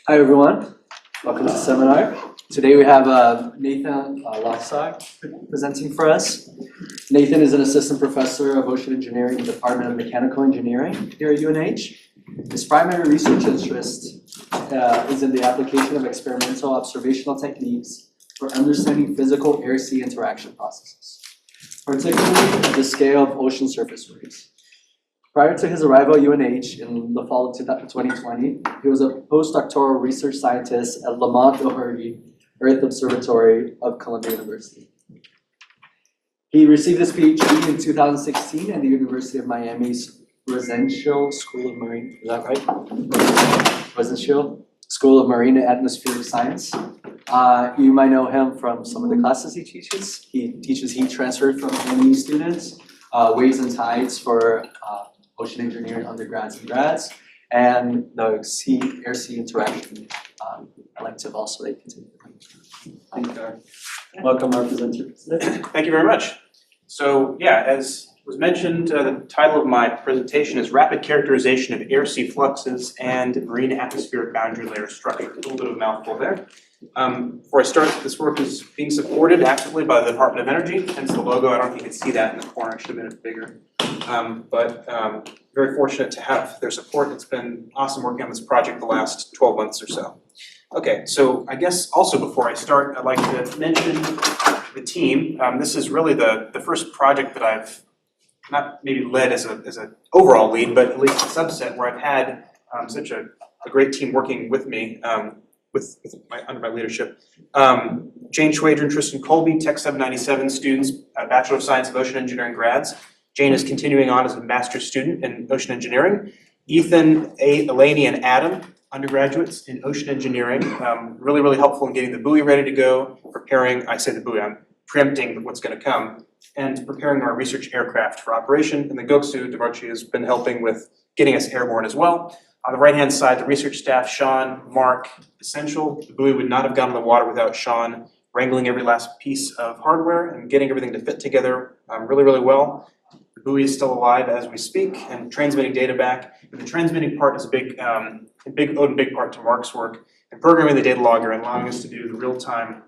Hi everyone, welcome to the seminar. Today we have Nathan Laxague presenting for us. Nathan is an assistant professor of ocean engineering in the Department of Mechanical Engineering here at UNH. His primary research interest is in the application of experimental observational techniques for understanding physical air-sea interaction processes, particularly at the scale of ocean surface waves. Prior to his arrival at UNH in the fall of 2020, he was a postdoctoral research scientist at Lamont Doherty Earth Observatory of Columbia University. He received his PhD in 2016 at the University of Miami's Residential School of Marine, is that right? Residential School of Marine and Atmospheric Science. You might know him from some of the classes he teaches. He teaches heat transfer from ME students, waves and tides for ocean engineering undergrads and grads, and the air-sea interaction elective also they continue. Thank you. Welcome our presenter. Thank you very much. So yeah, as was mentioned, the title of my presentation is Rapid Characterization of Air-Sea Fluxes and Marine Atmospheric Boundary Layer Structure. A little bit of a mouthful there. Before I start, this work is being supported actively by the Department of Energy, hence the logo. I don't know if you can see that in the corner, it should have been a bit bigger. Very fortunate to have their support. It's been awesome working on this project the last 12 months or so. Okay, so I guess also before I start, I'd like to mention the team. This is really the first project that I've not maybe led as an overall lead, but at least a subset where I've had such a great team working with me under my leadership. Jane Schwager and Tristan Colby, Tech 797 students, Bachelor of Science of Ocean Engineering grads. Jane is continuing on as a master's student in ocean engineering. Ethan, Eleni, and Adam, undergraduates in ocean engineering. Really, really helpful in getting the buoy ready to go, preparing, I say the buoy, I'm preempting what's going to come, and preparing our research aircraft for operation. And the Goksu Devarchi has been helping with getting us airborne as well. On the right-hand side, the research staff, Sean, Mark, essential. The buoy would not have gone in the water without Sean wrangling every last piece of hardware and getting everything to fit together really, really well. The buoy is still alive as we speak and transmitting data back. And the transmitting part is a big part to Mark's work and programming the data logger and allowing us to do the real-time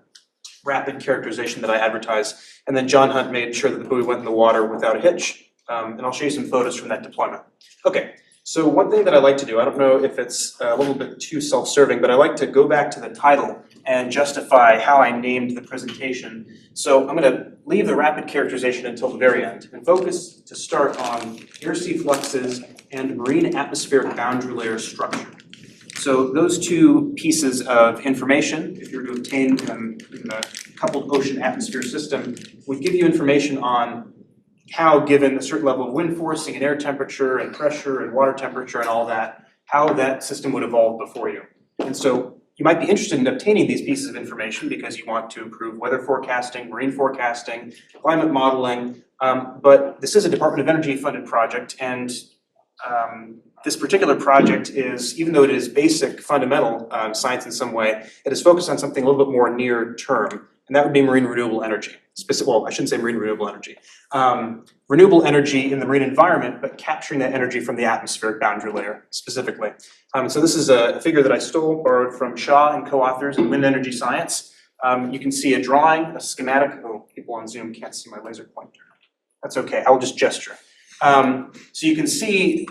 rapid characterization that I advertised. And then John Hunt made sure that the buoy went in the water without a hitch. And I'll show you some photos from that deployment. Okay. So one thing that I like to do, I don't know if it's a little bit too self-serving, but I like to go back to the title and justify how I named the presentation. So I'm going to leave the rapid characterization until the very end and focus to start on air-sea fluxes and marine atmospheric boundary layer structure. So those two pieces of information, if you were to obtain them in a coupled ocean atmosphere system, would give you information on how, given a certain level of wind forcing and air temperature and pressure and water temperature and all that, how that system would evolve before you. And so you might be interested in obtaining these pieces of information because you want to improve weather forecasting, marine forecasting, climate modeling, but this is a Department of Energy funded project, and this particular project is, even though it is basic fundamental science in some way, it is focused on something a little bit more near term, and that would be marine renewable energy. Well, I shouldn't say marine renewable energy. Renewable energy in the marine environment, but capturing that energy from the atmospheric boundary layer specifically. So this is a figure that I borrowed from Shaw and co-authors in Wind Energy Science. You can see a drawing, a schematic. Oh, people on Zoom can't see my laser pointer. That's okay, I'll just gesture. So you can see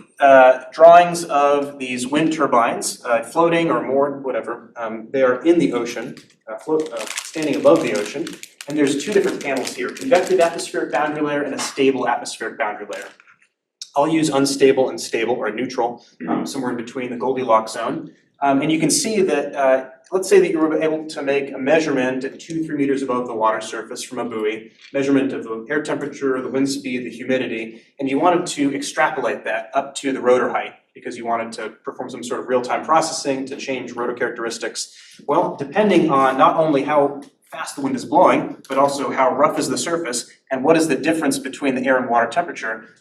drawings of these wind turbines floating or moored, whatever. They are in the ocean, standing above the ocean. And there's two different panels here, convective atmospheric boundary layer and a stable atmospheric boundary layer. I'll use unstable and stable or neutral, somewhere in between the Goldilocks zone. And you can see that, let's say that you were able to make a measurement at 2-3 meters above the water surface from a buoy, measurement of the air temperature, the wind speed, the humidity, and you wanted to extrapolate that up to the rotor height because you wanted to perform some sort of real-time processing to change rotor characteristics. Well, depending on not only how fast the wind is blowing, but also how rough is the surface, and what is the difference between the air and water temperature,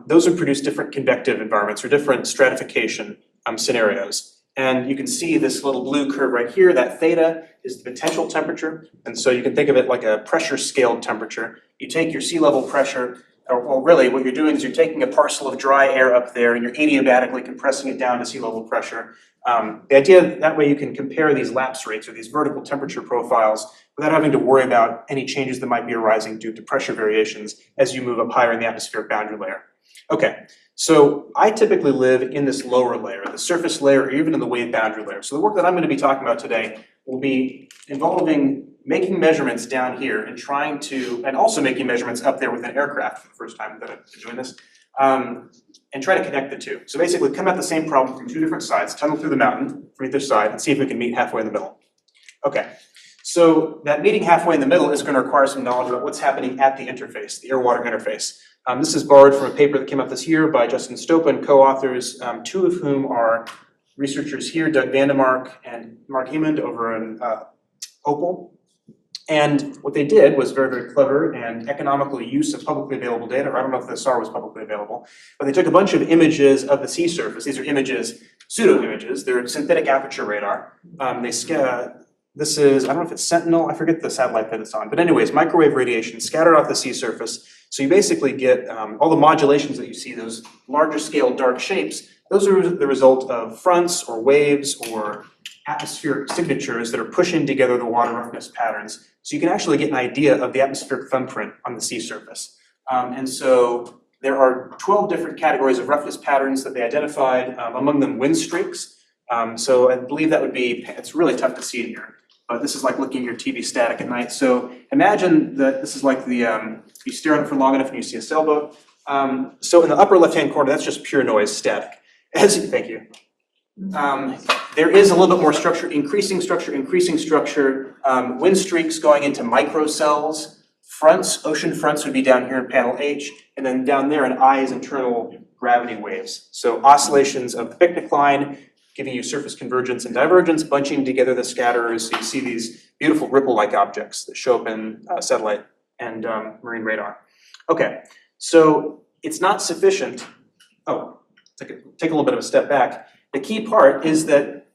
those would produce different convective environments or different stratification scenarios. And you can see this little blue curve right here, that theta is the potential temperature. And so you can think of it like a pressure scaled temperature. You take your sea level pressure well, really, what you're doing is you're taking a parcel of dry air up there and you're adiabatically compressing it down to sea level pressure. The idea that way you can compare these lapse rates or these vertical temperature profiles without having to worry about any changes that might be arising due to pressure variations as you move up higher in the atmospheric boundary layer. Okay, so I typically live in this lower layer, the surface layer, or even in the wave boundary layer. So the work that I'm going to be talking about today will be involving making measurements down here and trying to, and also making measurements up there with an aircraft for the first time that I'm doing this, and try to connect the two. So basically come at the same problem from two different sides, tunnel through the mountain from either side, and see if we can meet halfway in the middle. Okay, so that meeting halfway in the middle is going to require some knowledge about what's happening at the interface, the air-water interface. This is borrowed from a paper that came out this year by Justin Stopa and co-authors, two of whom are researchers here, Doug Vandemark and Mark Hemond over in Opal. And what they did was very, very clever and economical use of publicly available data, or I don't know if the SAR was publicly available, but they took a bunch of images of the sea surface. These are images, pseudo-images, they're synthetic aperture radar. This is, I don't know if it's Sentinel, I forget the satellite that it's on, but anyways, microwave radiation scattered off the sea surface. So you basically get all the modulations that you see, those larger scale dark shapes, those are the result of fronts or waves or atmospheric signatures that are pushing together the water roughness patterns. So you can actually get an idea of the atmospheric thumbprint on the sea surface. And so there are 12 different categories of roughness patterns that they identified, among them wind streaks. So I believe that would be, it's really tough to see in here, but this is like looking at your TV static at night. So imagine that this is like the, you stare at it for long enough and you see a sailboat. So in the upper left-hand corner, that's just pure noise, static. Thank you. There is a little bit more structure, increasing structure, wind streaks going into microcells, fronts, ocean fronts would be down here in panel H, and then down there an I is internal gravity waves. So oscillations of the picnic line, giving you surface convergence and divergence, bunching together the scatterers, so you see these beautiful ripple-like objects that show up in satellite and marine radar. Okay, so it's not sufficient, take a little bit of a step back. The key part is that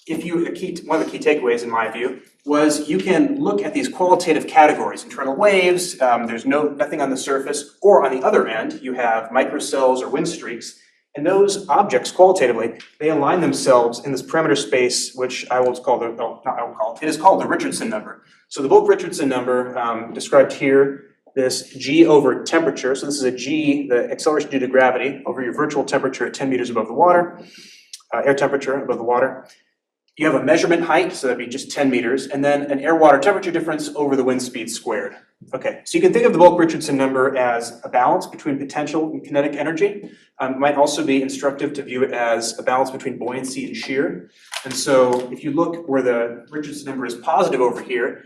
one of the key takeaways in my view was you can look at these qualitative categories, internal waves, there's nothing on the surface, or on the other end, you have microcells or wind streaks, and those objects qualitatively, they align themselves in this parameter space, which it is called the Richardson number. So the Volk-Richardson number described here, this G over temperature, so this is a G, the acceleration due to gravity, over your virtual temperature at 10 meters above the water, air temperature above the water. You have a measurement height, so that'd be just 10 meters, and then an air-water temperature difference over the wind speed squared. Okay, so you can think of the Volk-Richardson number as a balance between potential and kinetic energy. It might also be instructive to view it as a balance between buoyancy and shear. And so if you look where the Richardson number is positive over here,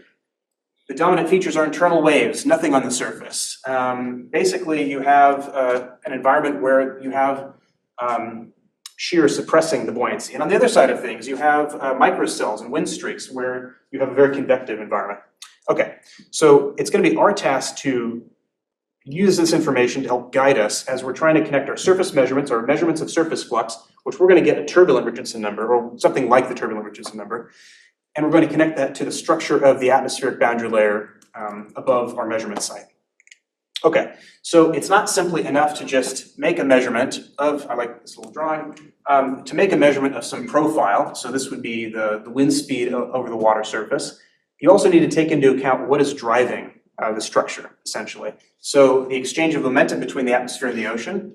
the dominant features are internal waves, nothing on the surface. Basically, you have an environment where you have shear suppressing the buoyancy. And on the other side of things, you have microcells and wind streaks where you have a very convective environment. Okay, so it's going to be our task to use this information to help guide us as we're trying to connect our surface measurements, or measurements of surface flux, which we're going to get a turbulent Richardson number, or something like the turbulent Richardson number, and we're going to connect that to the structure of the atmospheric boundary layer above our measurement site. Okay, so it's not simply enough to just make a measurement of, I like this little drawing, to make a measurement of some profile, so this would be the wind speed over the water surface. You also need to take into account what is driving the structure, essentially. So the exchange of momentum between the atmosphere and the ocean,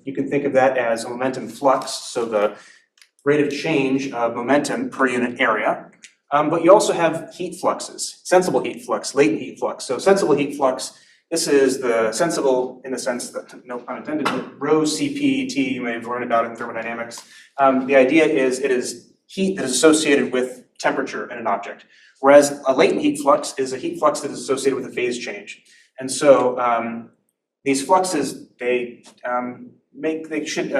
you can think of that as a momentum flux, so the rate of change of momentum per unit area. But you also have heat fluxes, sensible heat flux, latent heat flux. So sensible heat flux, this is the sensible in the sense that, no pun intended, but rho CPT, you may have learned about it in thermodynamics. The idea is it is heat that is associated with temperature in an object, whereas a latent heat flux is a heat flux that is associated with a phase change. And so these fluxes, they should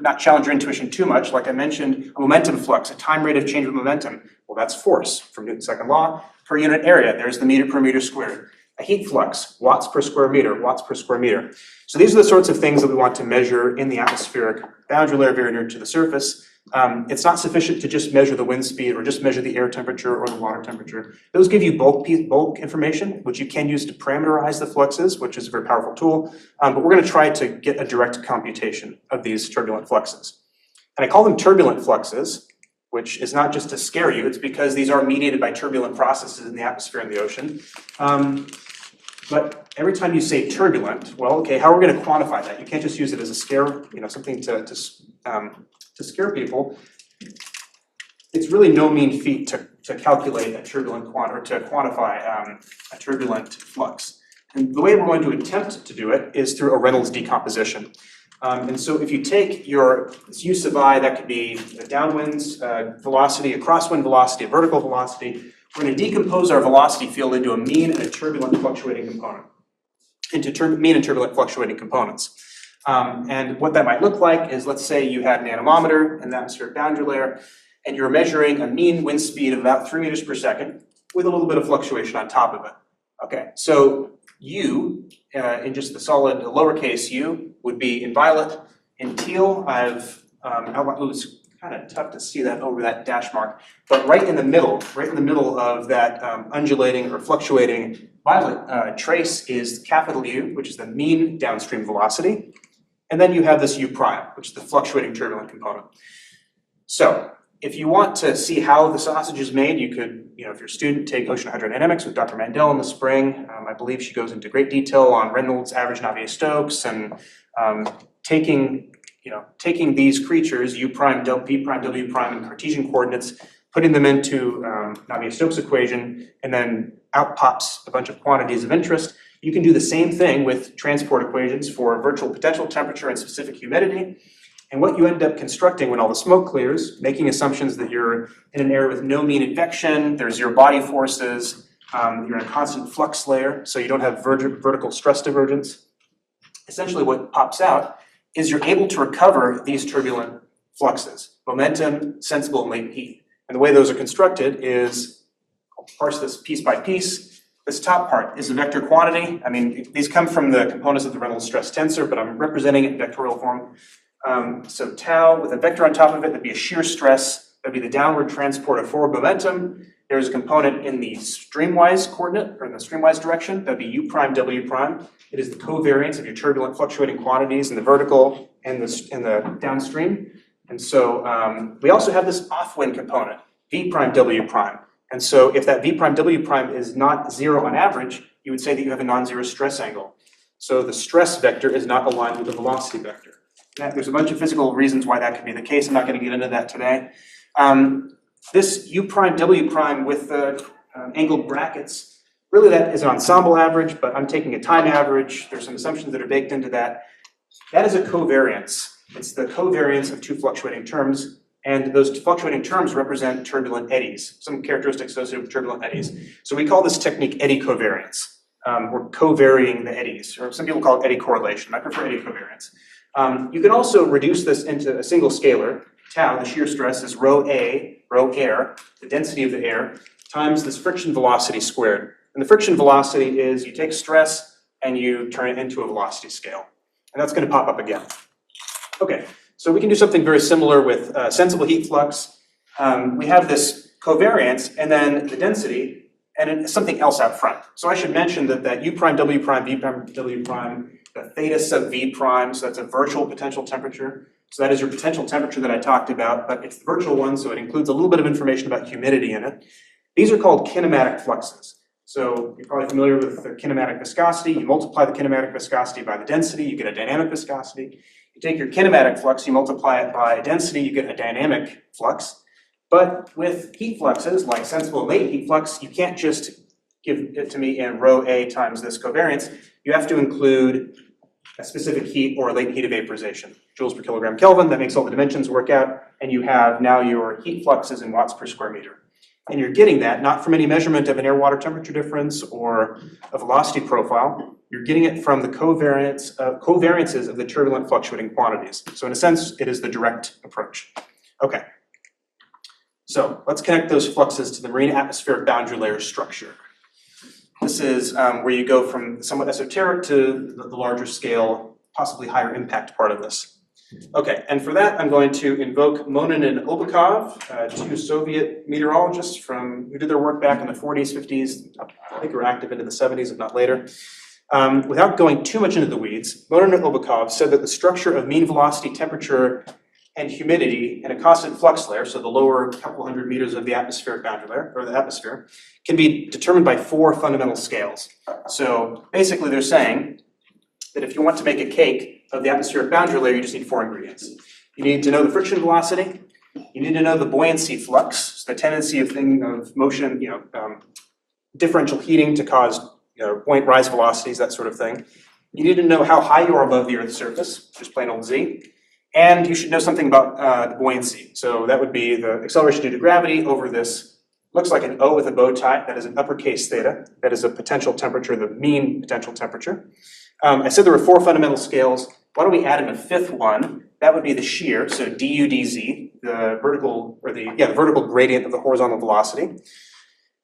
not challenge your intuition too much. Like I mentioned, a momentum flux, a time rate of change of momentum, well, that's force from Newton's second law per unit area. There's the meter per meter squared. A heat flux, watts per square meter, watts per square meter. So these are the sorts of things that we want to measure in the atmospheric boundary layer very near to the surface. It's not sufficient to just measure the wind speed or just measure the air temperature or the water temperature. Those give you bulk information, which you can use to parameterize the fluxes, which is a very powerful tool. But we're going to try to get a direct computation of these turbulent fluxes. And I call them turbulent fluxes, which is not just to scare you, it's because these are mediated by turbulent processes in the atmosphere and the ocean. But every time you say turbulent, well, okay, how are we going to quantify that? You can't just use it as a scare, something to scare people. It's really no mean feat to calculate a turbulent or to quantify a turbulent flux. And the way we're going to attempt to do it is through a Reynolds decomposition. And so if you take your use of I, that could be a downwinds velocity, a crosswind velocity, a vertical velocity. We're going to decompose our velocity field into a mean and a turbulent fluctuating component, into mean and turbulent fluctuating components. And what that might look like is, let's say you had an anemometer in the atmospheric boundary layer, and you're measuring a mean wind speed of about 3 meters per second with a little bit of fluctuation on top of it. Okay, so U, in just the solid lowercase u, would be in violet. In teal, I've outlined, it was kind of tough to see that over that dash mark, but right in the middle of that undulating or fluctuating violet trace is capital U, which is the mean downstream velocity. And then you have this U prime, which is the fluctuating turbulent component. So if you want to see how the sausage is made, you could, if you're a student, take ocean hydrodynamics with Dr. Mandel in the spring. I believe she goes into great detail on Reynolds average Navier-Stokes and taking these creatures, U prime, V prime, W prime, and Cartesian coordinates, putting them into Navier-Stokes equation, and then out pops a bunch of quantities of interest. You can do the same thing with transport equations for virtual potential temperature and specific humidity. And what you end up constructing when all the smoke clears, making assumptions that you're in an area with no mean advection, there's zero body forces, you're in a constant flux layer, so you don't have vertical stress divergence. Essentially what pops out is you're able to recover these turbulent fluxes, momentum, sensible, and latent heat. And the way those are constructed is, I'll parse this piece by piece. This top part is a vector quantity. I mean, these come from the components of the Reynolds stress tensor, but I'm representing it in vectorial form. So tau with a vector on top of it, that'd be a shear stress, that'd be the downward transport of forward momentum. There's a component in the streamwise coordinate, or in the streamwise direction, that'd be U prime, W prime. It is the covariance of your turbulent fluctuating quantities in the vertical and the downstream. And so we also have this off-wind component, V prime, W prime. And so if that V prime, W prime is not zero on average, you would say that you have a non-zero stress angle. So the stress vector is not aligned with the velocity vector. There's a bunch of physical reasons why that could be the case. I'm not going to get into that today. This U prime, W prime with the angled brackets, really that is an ensemble average, but I'm taking a time average. There's some assumptions that are baked into that. That is a covariance. It's the covariance of two fluctuating terms, and those fluctuating terms represent turbulent eddies, some characteristics associated with turbulent eddies. So we call this technique eddy covariance. We're co-varying the eddies, or some people call it eddy correlation. I prefer eddy covariance. You can also reduce this into a single scalar. Tau, the shear stress, is rho A, rho air, the density of the air, times this friction velocity squared. And the friction velocity is you take stress and you turn it into a velocity scale. And that's going to pop up again. Okay, so we can do something very similar with sensible heat flux. We have this covariance and then the density and something else out front. So I should mention that U prime, W prime, V prime, W prime, the theta sub V prime, so that's a virtual potential temperature. So that is your potential temperature that I talked about, but it's the virtual one, so it includes a little bit of information about humidity in it. These are called kinematic fluxes. So you're probably familiar with the kinematic viscosity. You multiply the kinematic viscosity by the density, you get a dynamic viscosity. You take your kinematic flux, you multiply it by density, you get a dynamic flux. But with heat fluxes, like sensible and latent heat flux, you can't just give it to me in rho A times this covariance. You have to include a specific heat or a latent heat of vaporization. Joules per kilogram Kelvin, that makes all the dimensions work out, and you have now your heat fluxes in watts per square meter. And you're getting that not from any measurement of an air-water temperature difference or a velocity profile. You're getting it from the covariances of the turbulent fluctuating quantities. So in a sense, it is the direct approach. Okay. So let's connect those fluxes to the marine atmospheric boundary layer structure. This is where you go from somewhat esoteric to the larger scale, possibly higher impact part of this. Okay, and for that, I'm going to invoke Monin and Obakov, two Soviet meteorologists who did their work back in the 40s, 50s, I think were active into the 70s, if not later. Without going too much into the weeds, Monin and Obakov said that the structure of mean velocity, temperature, and humidity in a constant flux layer, so the lower couple hundred meters of the atmospheric boundary layer, or the atmosphere, can be determined by 4 fundamental scales. So basically they're saying that if you want to make a cake of the atmospheric boundary layer, you just need 4 ingredients. You need to know the friction velocity, you need to know the buoyancy flux, so the tendency of motion, differential heating to cause buoyant rise velocities, that sort of thing. You need to know how high you are above the Earth's surface, just plain old Z. And you should know something about the buoyancy. So that would be the acceleration due to gravity over this, looks like an O with a bow tie, that is an uppercase theta, that is a potential temperature, the mean potential temperature. I said there were 4 fundamental scales. Why don't we add in a 5th one? That would be the shear, so du dz, the vertical gradient of the horizontal velocity.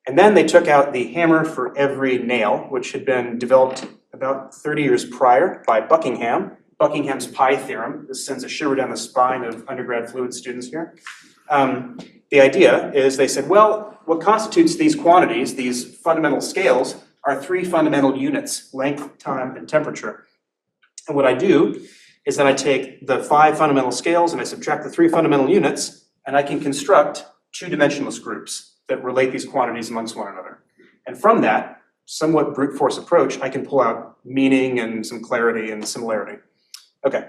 And then they took out the hammer for every nail, which had been developed about 30 years prior by Buckingham's pi theorem. This sends a shiver down the spine of undergrad fluid students here. The idea is they said, well, what constitutes these quantities, these fundamental scales, are 3 fundamental units, length, time, and temperature. And what I do is that I take the 5 fundamental scales and I subtract the 3 fundamental units, and I can construct 2-dimensionless groups that relate these quantities amongst one another. And from that, somewhat brute force approach, I can pull out meaning and some clarity and similarity. Okay,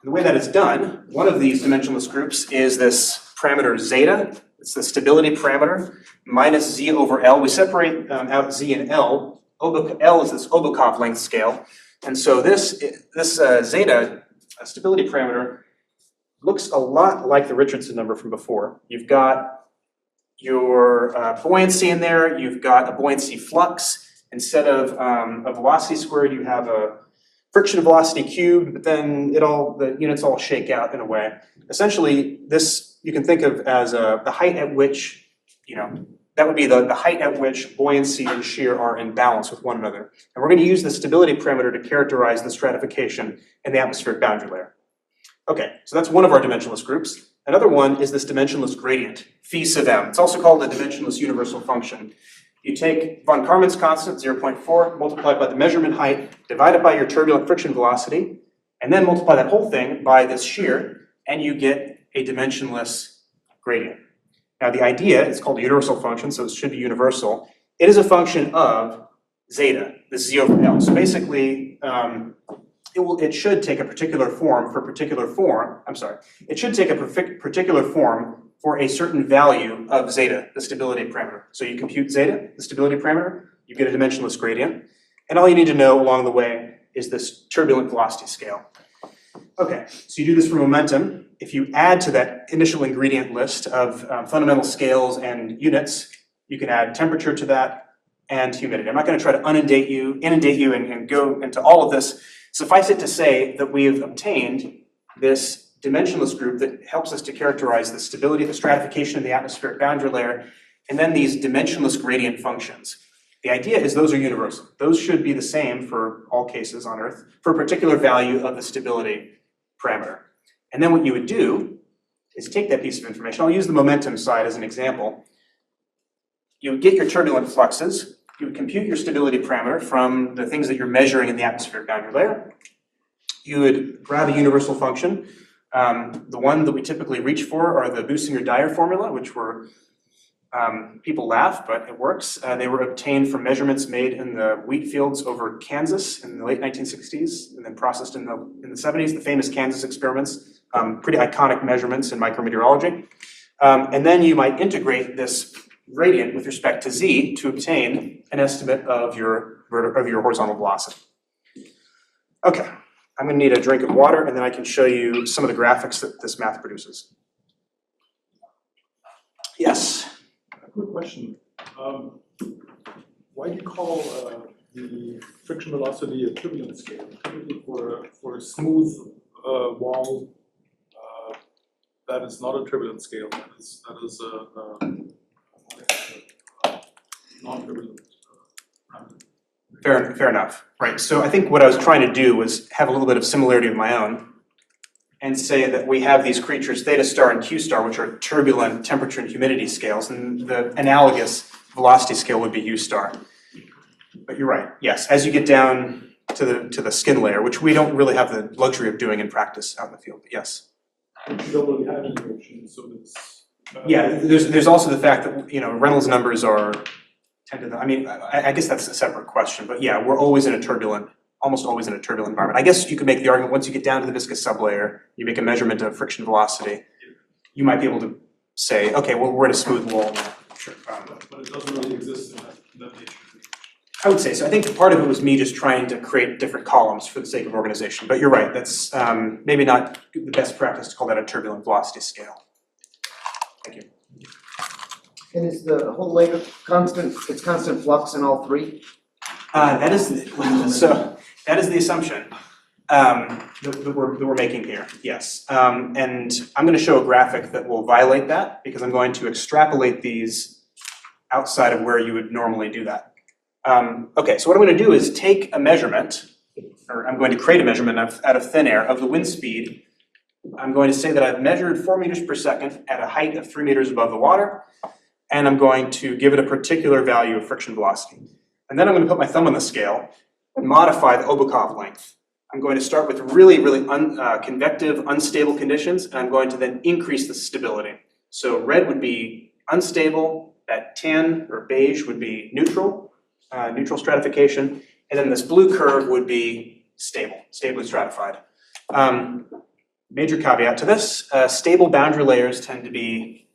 the way that it's done, one of these dimensionless groups is this parameter zeta. It's the stability parameter minus z over L. We separate out z and L. L is this Obakov length scale. And so this zeta stability parameter looks a lot like the Richardson number from before. You've got your buoyancy in there. You've got a buoyancy flux. Instead of a velocity squared, you have a friction velocity cubed, but then the units all shake out in a way. Essentially, this you can think of as the height at which, that would be the height at which buoyancy and shear are in balance with one another. And we're going to use the stability parameter to characterize the stratification in the atmospheric boundary layer. Okay, so that's one of our dimensionless groups. Another one is this dimensionless gradient, phi sub m. It's also called the dimensionless universal function. You take von Karman's constant, 0.4, multiplied by the measurement height, divide it by your turbulent friction velocity, and then multiply that whole thing by this shear, and you get a dimensionless gradient. Now the idea, it's called a universal function, so it should be universal. It is a function of zeta, this z over L. So basically, it should take a particular form it should take a particular form for a certain value of zeta, the stability parameter. So you compute zeta, the stability parameter, you get a dimensionless gradient, and all you need to know along the way is this turbulent velocity scale. Okay, so you do this for momentum. If you add to that initial ingredient list of fundamental scales and units, you can add temperature to that and humidity. I'm not going to try to inundate you and go into all of this. Suffice it to say that we have obtained this dimensionless group that helps us to characterize the stability of the stratification of the atmospheric boundary layer, and then these dimensionless gradient functions. The idea is those are universal. Those should be the same for all cases on Earth for a particular value of the stability parameter. And then what you would do is take that piece of information. I'll use the momentum side as an example. You would get your turbulent fluxes. You would compute your stability parameter from the things that you're measuring in the atmospheric boundary layer. You would grab a universal function. The one that we typically reach for are the Bussinger-Dyer formula, which were, people laugh, but it works. They were obtained from measurements made in the wheat fields over Kansas in the late 1960s, and then processed in the 70s, the famous Kansas experiments, pretty iconic measurements in micrometeorology. And then you might integrate this gradient with respect to z to obtain an estimate of your horizontal velocity. Okay. I'm going to need a drink of water, and then I can show you some of the graphics that this math produces. Yes? Quick question. Why do you call the friction velocity a turbulent scale? Typically for a smooth wall, that is not a turbulent scale. That is a non-turbulent parameter. Fair enough. Right. So I think what I was trying to do was have a little bit of similarity of my own. and say that we have these creatures theta star and q star, which are turbulent temperature and humidity scales, and the analogous velocity scale would be u star. But you're right, yes, as you get down to the skin layer, which we don't really have the luxury of doing in practice out in the field, but yes. You don't really have any ocean, so it's. Yeah, there's also the fact that, you know, Reynolds numbers are tend to, I mean, I guess that's a separate question, but yeah, we're always in a turbulent, almost always in a turbulent environment. I guess you could make the argument, once you get down to the viscous sublayer, you make a measurement of friction velocity, you might be able to say, okay, well, we're in a smooth wall now. Sure. But it doesn't really exist in that nature. I would say so. I think part of it was me just trying to create different columns for the sake of organization, but you're right, that's maybe not the best practice to call that a turbulent velocity scale. Thank you. And is the whole layer constant, it's constant flux in all three? That is the assumption that we're making here, yes. And I'm going to show a graphic that will violate that because I'm going to extrapolate these outside of where you would normally do that. Okay, so what I'm going to do is take a measurement, or I'm going to create a measurement out of thin air of the wind speed. I'm going to say that I've measured 4 meters per second at a height of 3 meters above the water, and I'm going to give it a particular value of friction velocity. And then I'm going to put my thumb on the scale and modify the Obukov length. I'm going to start with really convective, unstable conditions, and I'm going to then increase the stability. So red would be unstable, that tan or beige would be neutral, neutral stratification, and then this blue curve would be stable, stably stratified. Major caveat to this, stable boundary layers tend to be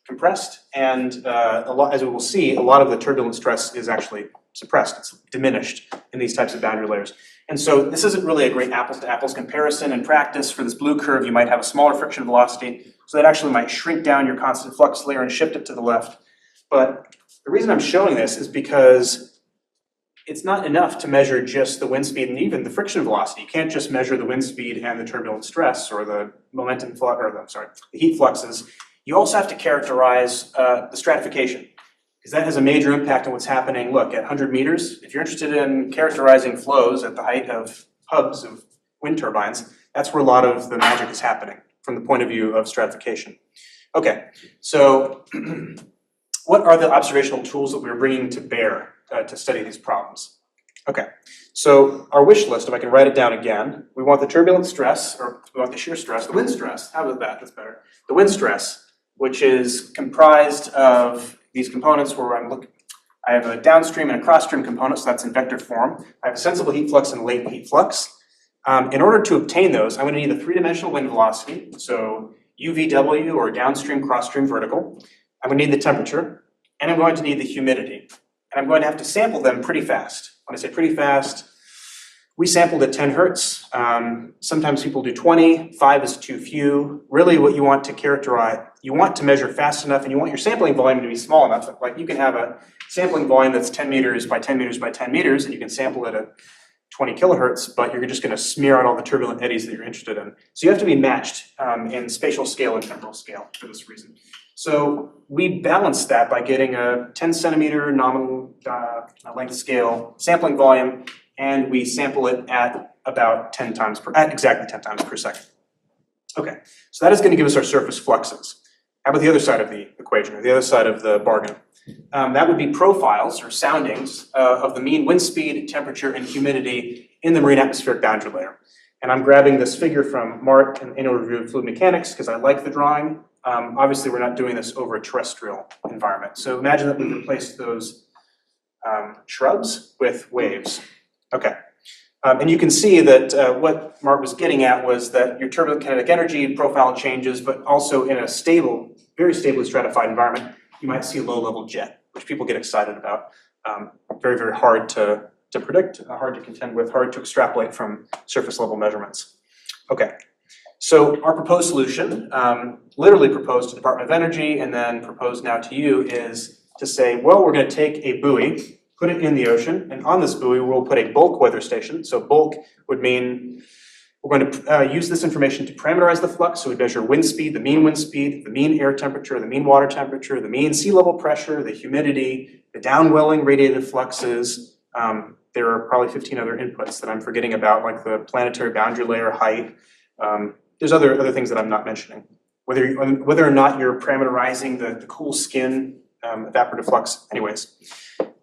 compressed, and as we will see, a lot of the turbulent stress is actually suppressed, it's diminished in these types of boundary layers. And so this isn't really a great apples to apples comparison. In practice, for this blue curve, you might have a smaller friction velocity, so that actually might shrink down your constant flux layer and shift it to the left. But the reason I'm showing this is because it's not enough to measure just the wind speed and even the friction velocity. You can't just measure the wind speed and the turbulent stress or the momentum flux, or the heat fluxes. You also have to characterize the stratification, because that has a major impact on what's happening. Look, at 100 meters, if you're interested in characterizing flows at the height of hubs of wind turbines, that's where a lot of the magic is happening from the point of view of stratification. Okay, so what are the observational tools that we're bringing to bear to study these problems? Okay, so our wish list, if I can write it down again, we want the turbulent stress, or we want the shear stress, the wind stress, how about that, that's better. The wind stress, which is comprised of these components where I have a downstream and a cross-stream component, so that's in vector form. I have a sensible heat flux and a latent heat flux. In order to obtain those, I'm going to need a three-dimensional wind velocity, so UVW, or downstream, cross-stream, vertical. I'm going to need the temperature, and I'm going to need the humidity. And I'm going to have to sample them pretty fast. When I say pretty fast, we sampled at 10 hertz. Sometimes people do 20, 5 is too few. Really what you want to characterize, you want to measure fast enough, and you want your sampling volume to be small enough. Like you can have a sampling volume that's 10 meters by 10 meters by 10 meters, and you can sample it at 20 kilohertz, but you're just going to smear out all the turbulent eddies that you're interested in. So you have to be matched in spatial scale and temporal scale for this reason. So we balance that by getting a 10 centimeter nominal length scale sampling volume, and we sample it at about exactly 10 times per second. Okay, so that is going to give us our surface fluxes. How about the other side of the equation, or the other side of the bargain? That would be profiles, or soundings, of the mean wind speed, temperature, and humidity in the marine atmospheric boundary layer. And I'm grabbing this figure from Mart and Annual Review of Fluid Mechanics because I like the drawing. Obviously, we're not doing this over a terrestrial environment. So imagine that we've replaced those shrubs with waves. Okay. And you can see that what Mart was getting at was that your turbulent kinetic energy profile changes, but also in a stable, very stably stratified environment, you might see a low-level jet, which people get excited about. Very, very hard to predict, hard to contend with, hard to extrapolate from surface-level measurements. Okay. So our proposed solution, literally proposed to the Department of Energy and then proposed now to you, is to say, well, we're going to take a buoy, put it in the ocean, and on this buoy we'll put a bulk weather station. So bulk would mean we're going to use this information to parameterize the flux. So we measure wind speed, the mean air temperature, the mean water temperature, the mean sea level pressure, the humidity, the downwelling radiated fluxes. There are probably 15 other inputs that I'm forgetting about, like the planetary boundary layer height, there's other things that I'm not mentioning. Whether or not you're parameterizing the cool skin evaporative flux, anyways.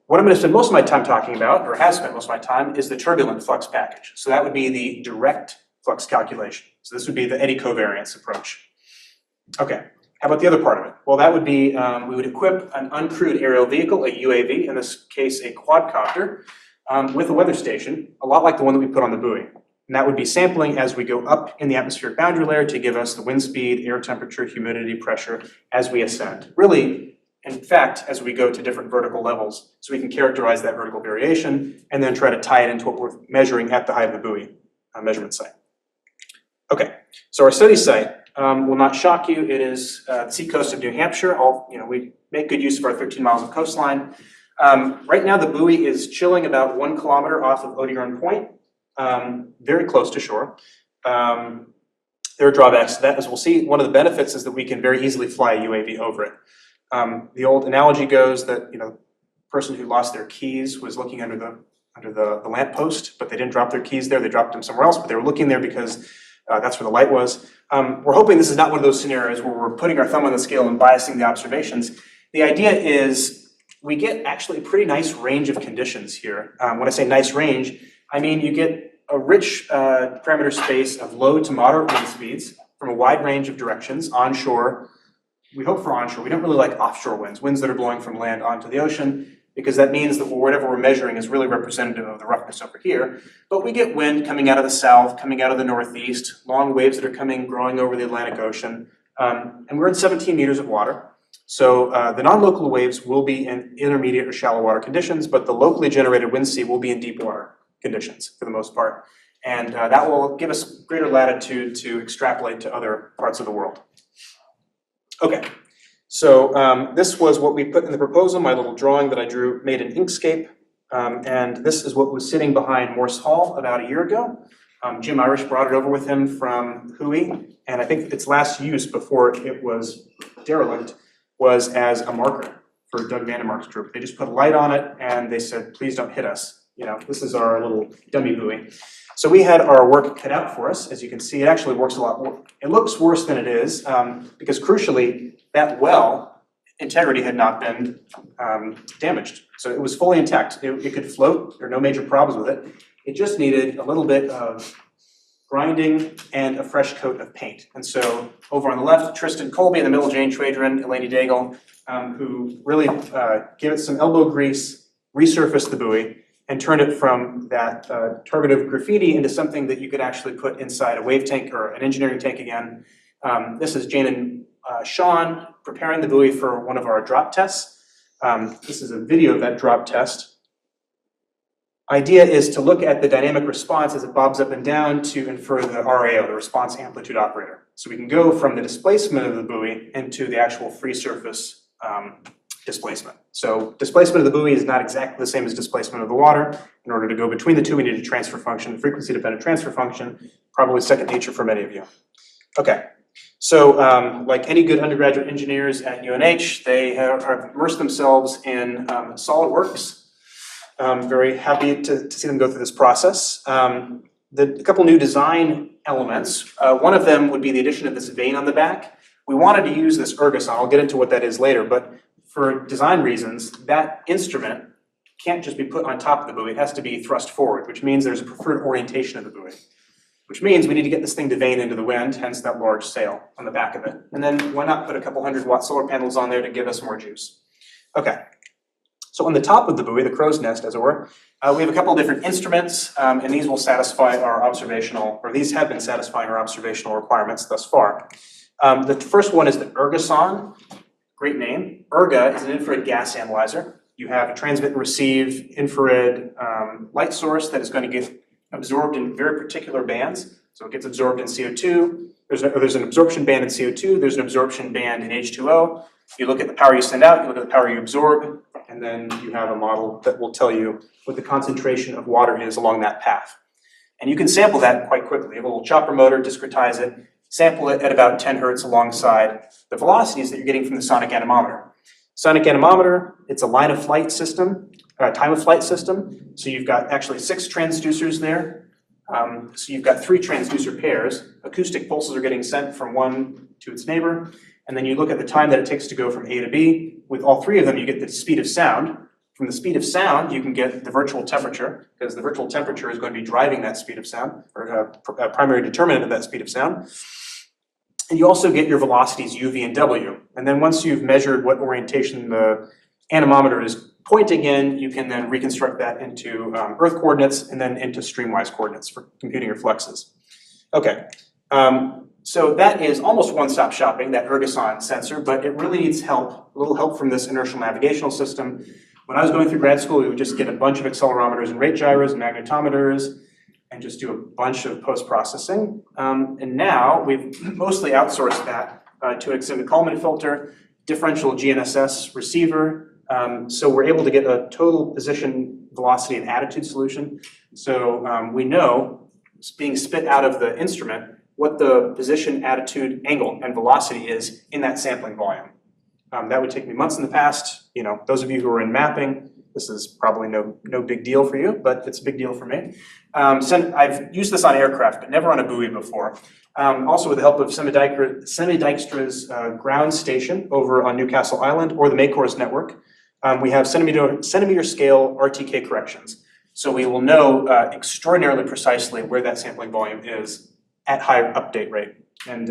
What I'm going to spend most of my time talking about, or have spent most of my time, is the turbulent flux package. So that would be the direct flux calculation. So this would be the eddy covariance approach. Okay, how about the other part of it? Well, that would be, we would equip an uncrewed aerial vehicle, a UAV, in this case a quadcopter, with a weather station, a lot like the one that we put on the buoy. And that would be sampling as we go up in the atmospheric boundary layer to give us the wind speed, air temperature, humidity, pressure as we ascend. Really, in fact, as we go to different vertical levels, so we can characterize that vertical variation and then try to tie it into what we're measuring at the height of the buoy measurement site. Okay, so our study site will not shock you. It is the seacoast of New Hampshire. We make good use of our 13 miles of coastline. Right now, the buoy is chilling about 1 kilometer off of Odiorn Point, very close to shore. There are drawbacks to that. As we'll see, one of the benefits is that we can very easily fly a UAV over it. The old analogy goes that the person who lost their keys was looking under the lamppost, but they didn't drop their keys there. They dropped them somewhere else, but they were looking there because that's where the light was. We're hoping this is not one of those scenarios where we're putting our thumb on the scale and biasing the observations. The idea is we get actually a pretty nice range of conditions here. When I say nice range, I mean you get a rich parameter space of low to moderate wind speeds from a wide range of directions, onshore. We hope for onshore. We don't really like offshore winds that are blowing from land onto the ocean, because that means that whatever we're measuring is really representative of the roughness over here. But we get wind coming out of the south, coming out of the northeast, long waves that are growing over the Atlantic Ocean. And we're in 17 meters of water. So the non-local waves will be in intermediate or shallow water conditions, but the locally generated wind speed will be in deep water conditions for the most part. And that will give us greater latitude to extrapolate to other parts of the world. Okay, so this was what we put in the proposal, my little drawing that I drew, made in Inkscape. And this is what was sitting behind Morse Hall about a year ago. Jim Irish brought it over with him from Hui, and I think its last use before it was derelict was as a marker for Doug Vandermark's group. They just put a light on it and they said, please don't hit us. This is our little dummy buoy. So we had our work cut out for us. As you can see, it actually works a lot more. It looks worse than it is because crucially, that well integrity had not been damaged. So it was fully intact. It could float. There are no major problems with it. It just needed a little bit of grinding and a fresh coat of paint. And so over on the left, Tristan Colby, in the middle, Jane Tradran, Eleni Daigle, who really gave it some elbow grease, resurfaced the buoy, and turn it from that targeted graffiti into something that you could actually put inside a wave tank or an engineering tank again. This is Jane and Sean preparing the buoy for one of our drop tests. This is a video of that drop test. Idea is to look at the dynamic response as it bobs up and down to infer the RAO, the response amplitude operator. So we can go from the displacement of the buoy into the actual free surface displacement. So displacement of the buoy is not exactly the same as displacement of the water. In order to go between the two, we need a transfer function, frequency dependent transfer function, probably second nature for many of you. Okay, so like any good undergraduate engineers at UNH, they have immersed themselves in SolidWorks. Very happy to see them go through this process. A couple new design elements. One of them would be the addition of this vane on the back. We wanted to use this ergoson. I'll get into what that is later, but for design reasons, that instrument can't just be put on top of the buoy. It has to be thrust forward, which means there's a preferred orientation of the buoy, which means we need to get this thing to vane into the wind, hence that large sail on the back of it. And then why not put a couple 100-watt solar panels on there to give us more juice? Okay, so on the top of the buoy, the crow's nest, as it were, we have a couple of different instruments, and these will satisfy our observational, or these have been satisfying our observational requirements thus far. The first one is the ergoson. Great name. Erga is an infrared gas analyzer. You have a transmit and receive infrared light source that is going to get absorbed in very particular bands. So it gets absorbed in CO2. There's an absorption band in CO2. There's an absorption band in H2O. You look at the power you send out, you look at the power you absorb, and then you have a model that will tell you what the concentration of water is along that path. And you can sample that quite quickly. You have a little chopper motor, discretize it, sample it at about 10 hertz alongside the velocities that you're getting from the sonic anemometer. Sonic anemometer, it's a line of flight system, time of flight system. So you've got actually 6 transducers there. So you've got three transducer pairs. Acoustic pulses are getting sent from one to its neighbor, and then you look at the time that it takes to go from A to B. With all three of them, you get the speed of sound. From the speed of sound, you can get the virtual temperature, because the virtual temperature is going to be driving that speed of sound, or a primary determinant of that speed of sound. And you also get your velocities u, v, and w. And then once you've measured what orientation the anemometer is pointing in, you can then reconstruct that into Earth coordinates and then into streamwise coordinates for computing your fluxes. Okay, so that is almost one-stop shopping, that Ergoson sensor, but it really needs help, a little help from this inertial navigational system. When I was going through grad school, we would just get a bunch of accelerometers and rate gyros and magnetometers and just do a bunch of post-processing. And now we've mostly outsourced that to an extended Kalman filter, differential GNSS receiver. So we're able to get a total position, velocity, and attitude solution. So we know, being spit out of the instrument, what the position, attitude, angle, and velocity is in that sampling volume. That would take me months in the past. You know, those of you who are in mapping, this is probably no big deal for you, but it's a big deal for me. I've used this on aircraft, but never on a buoy before. Also with the help of Semi-Dijkstra's ground station over on Newcastle Island, or the Maycor's network, we have centimeter scale RTK corrections. So we will know extraordinarily precisely where that sampling volume is at high update rate. And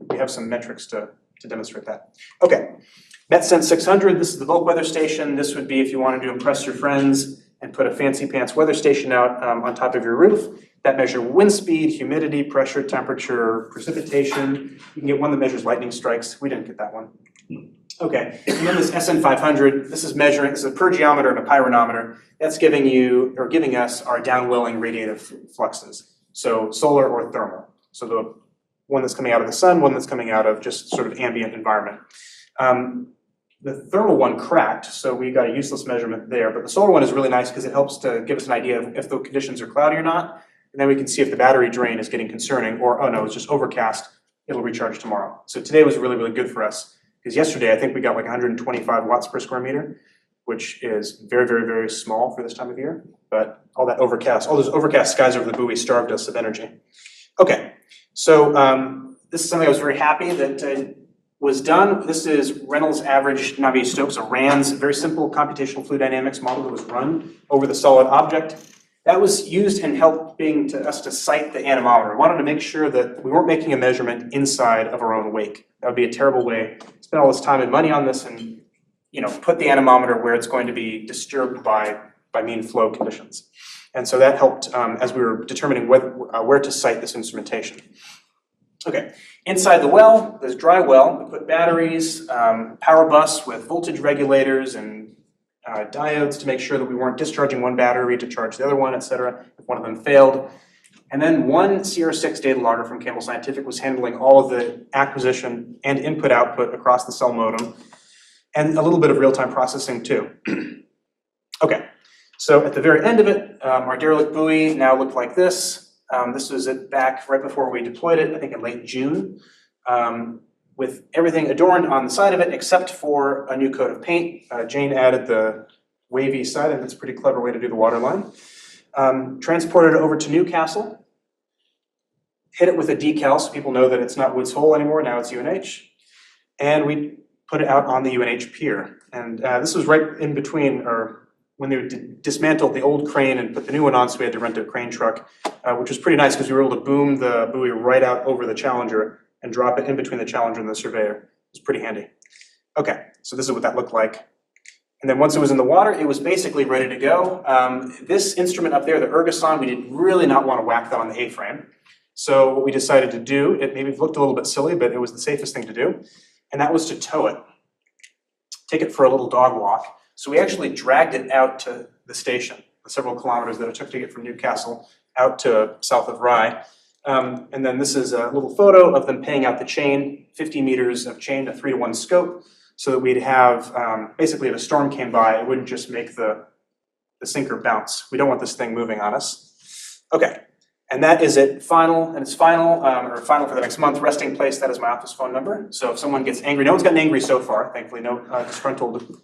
we have some metrics to demonstrate that. Okay, MetSense 600, this is the bulk weather station. This would be if you wanted to impress your friends and put a fancy pants weather station out on top of your roof that measure wind speed, humidity, pressure, temperature, precipitation. You can get one that measures lightning strikes. We didn't get that one. Okay, and then this SN500, this is measuring, this is a purgeometer and a pyranometer. That's giving you, or giving us, our downwelling radiative fluxes. So solar or thermal. So the one that's coming out of the sun, one that's coming out of just sort of ambient environment. The thermal one cracked, so we got a useless measurement there, but the solar one is really nice because it helps to give us an idea of if the conditions are cloudy or not, and then we can see if the battery drain is getting concerning, or oh no, it's just overcast, it'll recharge tomorrow. So today was really, really good for us, because yesterday I think we got like 125 watts per square meter, which is very, very, very small for this time of year, but all those overcast skies over the buoy starved us of energy. Okay, so this is something I was very happy that was done. This is Reynolds average Navier-Stokes, a RANS, very simple computational fluid dynamics model that was run over the solid object. That was used in helping us to sight the anemometer. We wanted to make sure that we weren't making a measurement inside of our own wake. That would be a terrible way to spend all this time and money on this and, you know, put the anemometer where it's going to be disturbed by mean flow conditions. And so that helped as we were determining where to site this instrumentation. Okay, inside the well, there's dry well. We put batteries, power bus with voltage regulators and diodes to make sure that we weren't discharging one battery to charge the other one, et cetera, if one of them failed. And then one CR6 data logger from Campbell Scientific was handling all of the acquisition and input-output across the cell modem, and a little bit of real-time processing too. Okay, so at the very end of it, our derelict buoy now looked like this. This was it back right before we deployed it, I think in late June, with everything adorned on the side of it except for a new coat of paint. Jane added the wavy side, and that's a pretty clever way to do the water line. Transported it over to Newcastle, hit it with a decal so people know that it's not Woods Hole anymore, now it's UNH, and we put it out on the UNH pier. And this was right in between, or when they dismantled the old crane and put the new one on, so we had to rent a crane truck, which was pretty nice because we were able to boom the buoy right out over the Challenger and drop it in between the Challenger and the Surveyor. It was pretty handy. Okay, so this is what that looked like. And then once it was in the water, it was basically ready to go. This instrument up there, the Ergoson, we did really not want to whack that on the A-frame. So what we decided to do, it maybe looked a little bit silly, but it was the safest thing to do, and that was to tow it. Take it for a little dog walk. So we actually dragged it out to the station, the several kilometers that it took to get from Newcastle out to south of Rye. And then this is a little photo of them paying out the chain, 50 meters of chain, a 3-to-1 scope, so that we'd have, basically if a storm came by, it wouldn't just make the sinker bounce. We don't want this thing moving on us. Okay, and that is it, final, and it's final, or final for the next month, resting place, that is my office phone number. So if someone gets angry, no one's gotten angry so far, thankfully, no disgruntled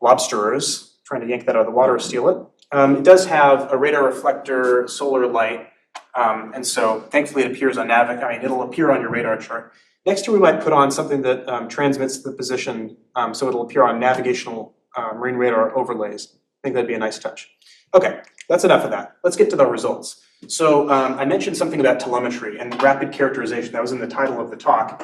lobsterers trying to yank that out of the water or steal it. It does have a radar reflector, solar light, and so thankfully it appears on it'll appear on your radar chart. Next year we might put on something that transmits the position, so it'll appear on navigational marine radar overlays. I think that'd be a nice touch. Okay, that's enough of that. Let's get to the results. So I mentioned something about telemetry and rapid characterization. That was in the title of the talk.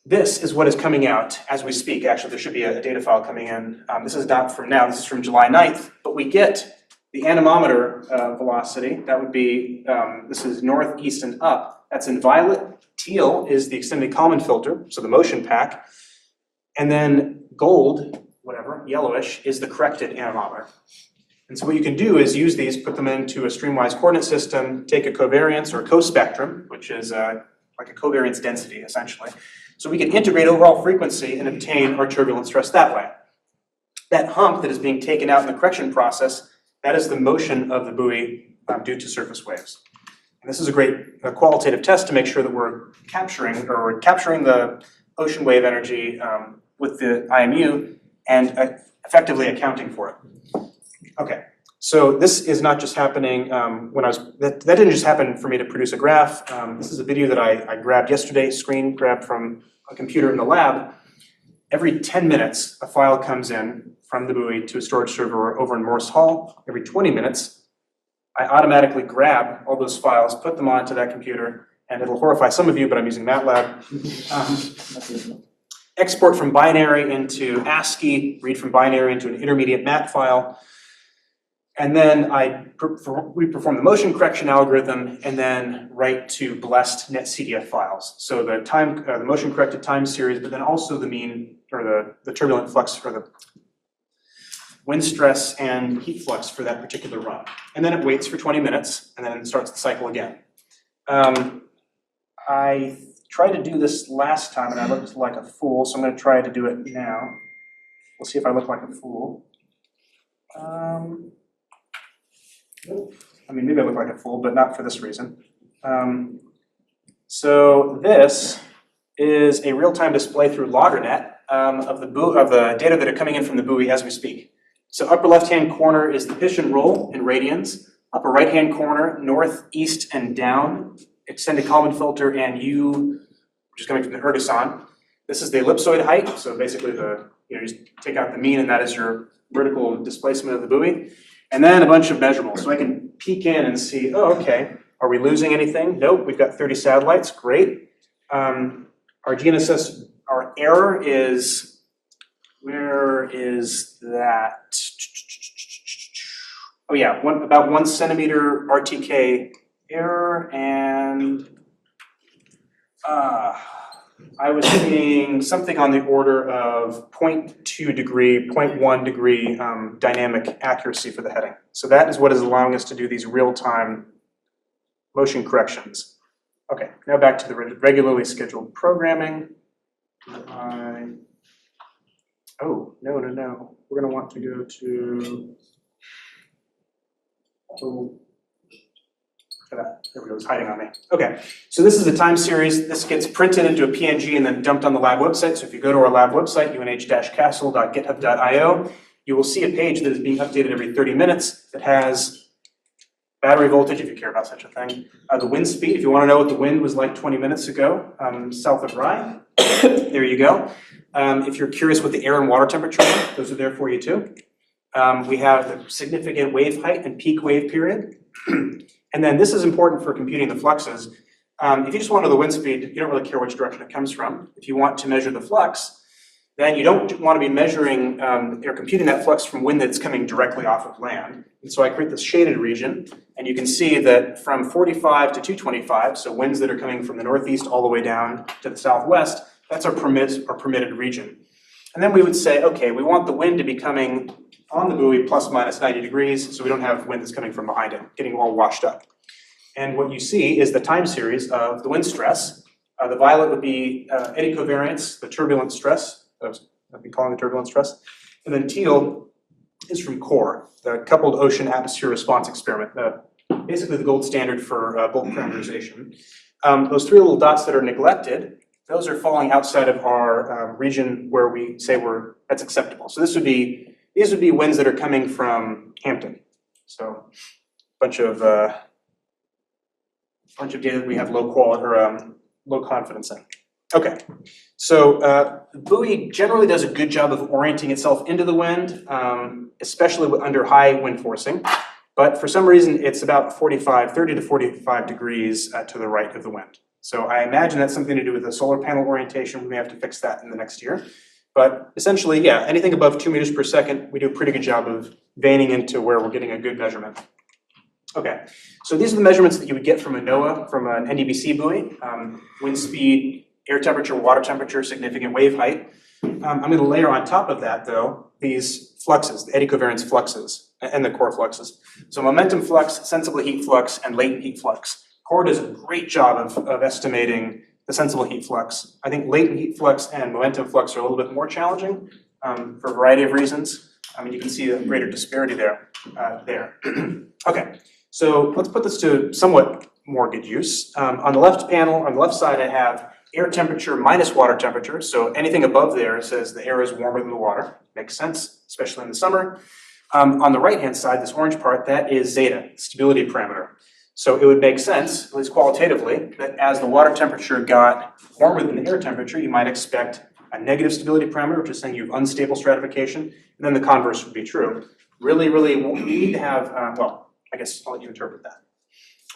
This is what is coming out as we speak. Actually, there should be a data file coming in. This is not from now, this is from July 9th, but we get the anemometer velocity. That would be, this is north, east, and up. That's in violet. Teal is the extended Kalman filter, so the motion pack. And then gold, whatever, yellowish, is the corrected anemometer. And so what you can do is use these, put them into a streamwise coordinate system, take a covariance or a co-spectrum, which is like a covariance density, essentially. So we can integrate overall frequency and obtain our turbulent stress that way. That hump that is being taken out in the correction process, that is the motion of the buoy due to surface waves. And this is a great qualitative test to make sure that we're capturing the ocean wave energy with the IMU and effectively accounting for it. Okay, so this is not just happening that didn't just happen for me to produce a graph. This is a video that I grabbed yesterday, screen grabbed from a computer in the lab. Every 10 minutes, a file comes in from the buoy to a storage server over in Morse Hall. Every 20 minutes, I automatically grab all those files, put them onto that computer, and it'll horrify some of you, but I'm using MATLAB. Export from binary into ASCII, read from binary into an intermediate mat file. And then we perform the motion correction algorithm and then write to blessed netcdf files. So the motion corrected time series, but then also the mean or the turbulent flux or the wind stress and heat flux for that particular run. And then it waits for 20 minutes and then it starts the cycle again. I tried to do this last time and I looked like a fool, so I'm going to try to do it now. We'll see if I look like a fool. I mean, maybe I look like a fool, but not for this reason. So this is a real-time display through LoggerNet of the data that are coming in from the buoy as we speak. So upper left-hand corner is the pitch and roll in radians. Upper right-hand corner, north, east, and down, extended Kalman filter, and U, which is coming from the ergoson. This is the ellipsoid height, so basically you just take out the mean, and that is your vertical displacement of the buoy. And then a bunch of measurables. So I can peek in and see, oh, okay, are we losing anything? Nope, we've got 30 satellites, great. Our GNSS, our error is, where is that? Oh yeah, about 1 centimeter RTK error, and I was seeing something on the order of 0.2 degree, 0.1 degree dynamic accuracy for the heading. So that is what is allowing us to do these real-time motion corrections. Okay, now back to the regularly scheduled programming. Oh, no. We're gonna want to go to, there we go, it's hiding on me. Okay, so this is a time series. This gets printed into a PNG and then dumped on the lab website. So if you go to our lab website, unh-castle.github.io, you will see a page that is being updated every 30 minutes that has battery voltage, if you care about such a thing, the wind speed, if you want to know what the wind was like 20 minutes ago, south of Rye, there you go. If you're curious what the air and water temperature are, those are there for you too. We have the significant wave height and peak wave period. And then this is important for computing the fluxes. If you just want to know the wind speed, you don't really care which direction it comes from. If you want to measure the flux, then you don't want to be measuring or computing that flux from wind that's coming directly off of land. And so I create this shaded region, and you can see that from 45 to 225, so winds that are coming from the northeast all the way down to the southwest, that's our permitted region. And then we would say, okay, we want the wind to be coming on the buoy plus minus 90 degrees, so we don't have wind that's coming from behind it, getting all washed up. And what you see is the time series of the wind stress. The violet would be eddy covariance, the turbulent stress, I've been calling the turbulent stress. And then teal is from CORE, the coupled ocean atmosphere response experiment, basically the gold standard for bulk parameterization. Those three little dots that are neglected, those are falling outside of our region where we say that's acceptable. So this would be these would be winds that are coming from Hampton. So bunch of data that we have low quality or low confidence in. Okay, so the buoy generally does a good job of orienting itself into the wind, especially under high wind forcing. But for some reason, it's about 30 to 45 degrees to the right of the wind. So I imagine that's something to do with the solar panel orientation. We may have to fix that in the next year. But essentially, yeah, anything above 2 meters per second, we do a pretty good job of veining into where we're getting a good measurement. Okay, so these are the measurements that you would get from a NOAA, from an NDBC buoy. Wind speed, air temperature, water temperature, significant wave height. I'm going to layer on top of that, though, these fluxes, the eddy covariance fluxes, and the core fluxes. So momentum flux, sensible heat flux, and latent heat flux. Core does a great job of estimating the sensible heat flux. I think latent heat flux and momentum flux are a little bit more challenging for a variety of reasons. I mean, you can see a greater disparity there. Okay, so let's put this to somewhat more good use. On the left panel, on the left side, I have air temperature minus water temperature. So anything above there says the air is warmer than the water. Makes sense, especially in the summer. On the right-hand side, this orange part, that is zeta, stability parameter. So it would make sense, at least qualitatively, that as the water temperature got warmer than the air temperature, you might expect a negative stability parameter, which is saying you have unstable stratification, and then the converse would be true. Really, we need to have, well, I guess I'll let you interpret that.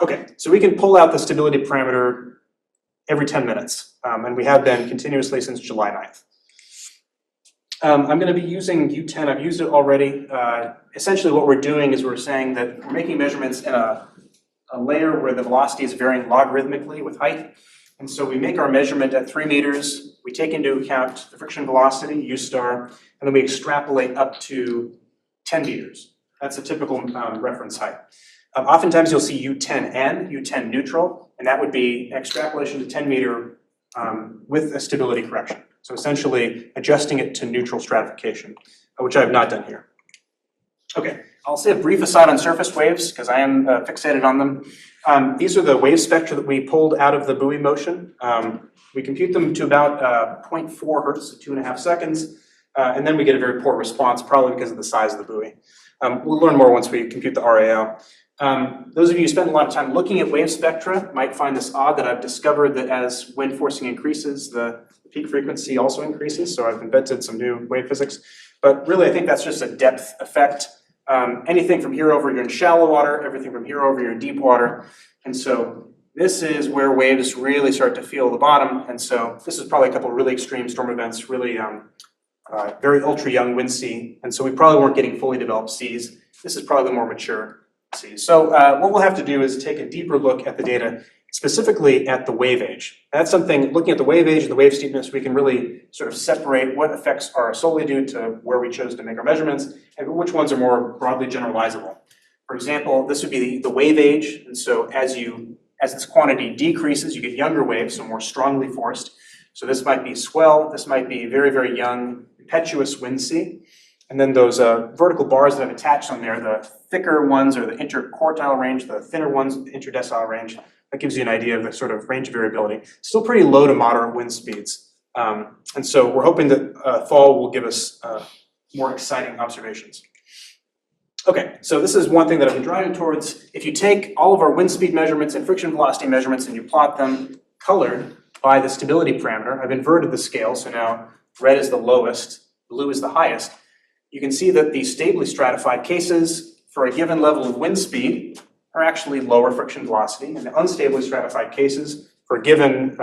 Okay, so we can pull out the stability parameter every 10 minutes, and we have been continuously since July 9th. I'm going to be using U10. I've used it already. Essentially what we're doing is we're saying that we're making measurements in a layer where the velocity is varying logarithmically with height. And so we make our measurement at 3 meters. We take into account the friction velocity, U star, and then we extrapolate up to 10 meters. That's a typical reference height. Oftentimes you'll see U10N, U10 neutral, and that would be extrapolation to 10 meter with a stability correction. So essentially adjusting it to neutral stratification, which I have not done here. Okay, I'll say a brief aside on surface waves because I am fixated on them. These are the wave spectra that we pulled out of the buoy motion. We compute them to about 0.4 hertz, so 2.5 seconds, and then we get a very poor response, probably because of the size of the buoy. We'll learn more once we compute the RAO. Those of you who spend a lot of time looking at wave spectra might find this odd that I've discovered that as wind forcing increases, the peak frequency also increases, so I've invented some new wave physics. But really, I think that's just a depth effect. Anything from here over, you're in shallow water, everything from here over, you're in deep water. And so this is where waves really start to feel the bottom. And so this is probably a couple of really extreme storm events, really very ultra young wind sea. And so we probably weren't getting fully developed seas. This is probably the more mature seas. So what we'll have to do is take a deeper look at the data, specifically at the wave age. That's something, looking at the wave age and the wave steepness, we can really sort of separate what effects are solely due to where we chose to make our measurements and which ones are more broadly generalizable. For example, this would be the wave age. And so as this quantity decreases, you get younger waves, so more strongly forced. So this might be swell, this might be very, very young, impetuous wind sea. And then those vertical bars that I've attached on there, the thicker ones are the interquartile range, the thinner ones, the interdecile range. That gives you an idea of the sort of range of variability. Still pretty low to moderate wind speeds. And so we're hoping that fall will give us more exciting observations. Okay, so this is one thing that I've been driving towards. If you take all of our wind speed measurements and friction velocity measurements and you plot them colored by the stability parameter, I've inverted the scale, so now red is the lowest, blue is the highest. You can see that the stably stratified cases for a given level of wind speed are actually lower friction velocity, and the unstably stratified cases for a given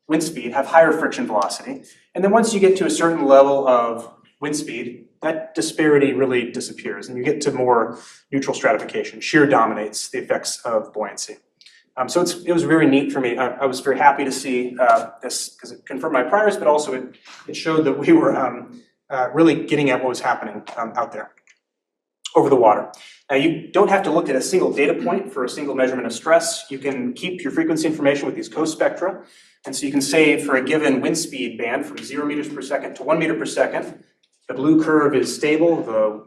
wind speed have higher friction velocity. And then once you get to a certain level of wind speed, that disparity really disappears, and you get to more neutral stratification. Shear dominates the effects of buoyancy. So it was very neat for me. I was very happy to see this because it confirmed my priors, but also it showed that we were really getting at what was happening out there over the water. Now you don't have to look at a single data point for a single measurement of stress. You can keep your frequency information with these co-spectra. And so you can say for a given wind speed band from 0 meters per second to 1 meter per second, the blue curve is stable, the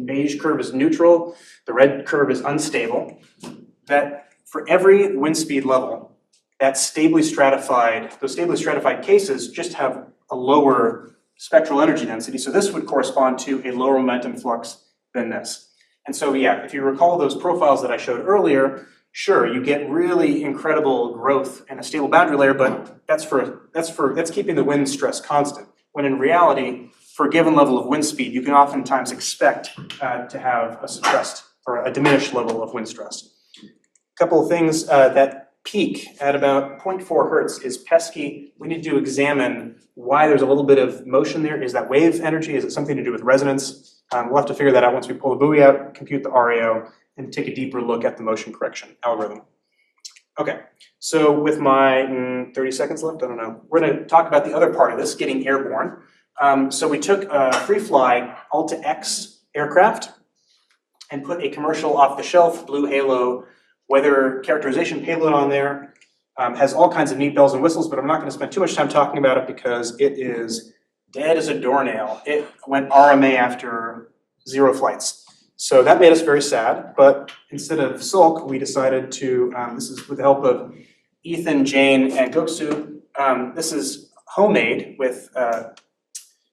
beige curve is neutral, the red curve is unstable. That for every wind speed level, those stably stratified cases just have a lower spectral energy density. So this would correspond to a lower momentum flux than this. And so, yeah, if you recall those profiles that I showed earlier, sure, you get really incredible growth in a stable boundary layer, but that's keeping the wind stress constant. When in reality, for a given level of wind speed, you can oftentimes expect to have a suppressed or a diminished level of wind stress. A couple of things that peak at about 0.4 hertz is pesky. We need to examine why there's a little bit of motion there. Is that wave energy? Is it something to do with resonance? We'll have to figure that out once we pull the buoy out, compute the RAO, and take a deeper look at the motion correction algorithm. Okay, so with my 30 seconds left, I don't know, we're gonna talk about the other part of this, getting airborne. So we took a free-fly Alta-X aircraft and put a commercial off-the-shelf Blue Halo weather characterization payload on there. Has all kinds of neat bells and whistles, but I'm not gonna spend too much time talking about it because it is dead as a doornail. It went RMA after 0 flights. So that made us very sad, but instead of sulk, we decided to, this is with the help of Ethan, Jane, and Goksu. This is homemade with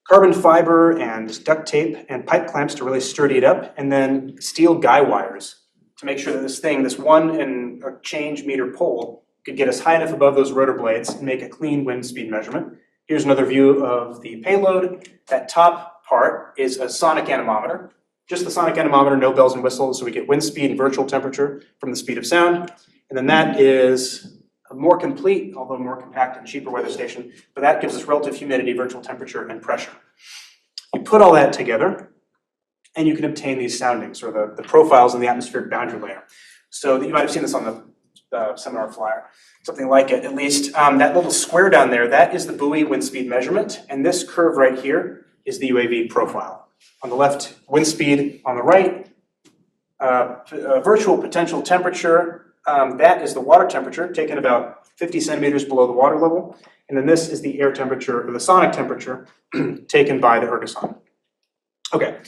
carbon fiber and duct tape and pipe clamps to really sturdy it up, and then steel guy wires to make sure that this thing, this 1 and a change meter pole, could get us high enough above those rotor blades and make a clean wind speed measurement. Here's another view of the payload. That top part is a sonic anemometer. Just the sonic anemometer, no bells and whistles, so we get wind speed and virtual temperature from the speed of sound. And then that is a more complete, although more compact and cheaper weather station, but that gives us relative humidity, virtual temperature, and pressure. You put all that together, and you can obtain these soundings, or the profiles in the atmospheric boundary layer. So you might have seen this on the seminar flyer, something like it at least. That little square down there, that is the buoy wind speed measurement, and this curve right here is the UAV profile. On the left, wind speed. On the right, virtual potential temperature. That is the water temperature, taken about 50 centimeters below the water level. And then this is the air temperature, or the sonic temperature, taken by the ergoson. Okay,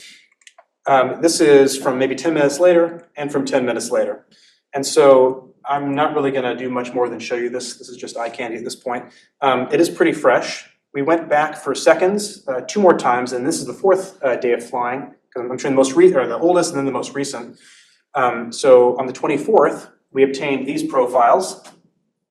this is from maybe 10 minutes later and from 10 minutes later. And so I'm not really gonna do much more than show you this. This is just eye candy at this point. It is pretty fresh. We went back for seconds 2 more times, and this is the 4th day of flying. I'm showing the oldest and then the most recent. So on the 24th, we obtained these profiles.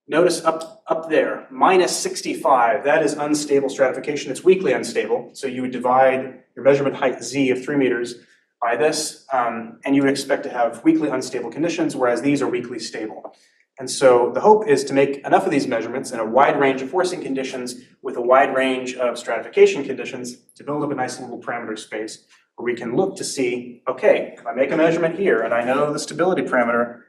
Notice up there, minus 65, that is unstable stratification. It's weakly unstable. So you would divide your measurement height Z of 3 meters by this, and you would expect to have weakly unstable conditions, whereas these are weakly stable. And so the hope is to make enough of these measurements in a wide range of forcing conditions with a wide range of stratification conditions to build up a nice little parameter space where we can look to see, okay, if I make a measurement here and I know the stability parameter,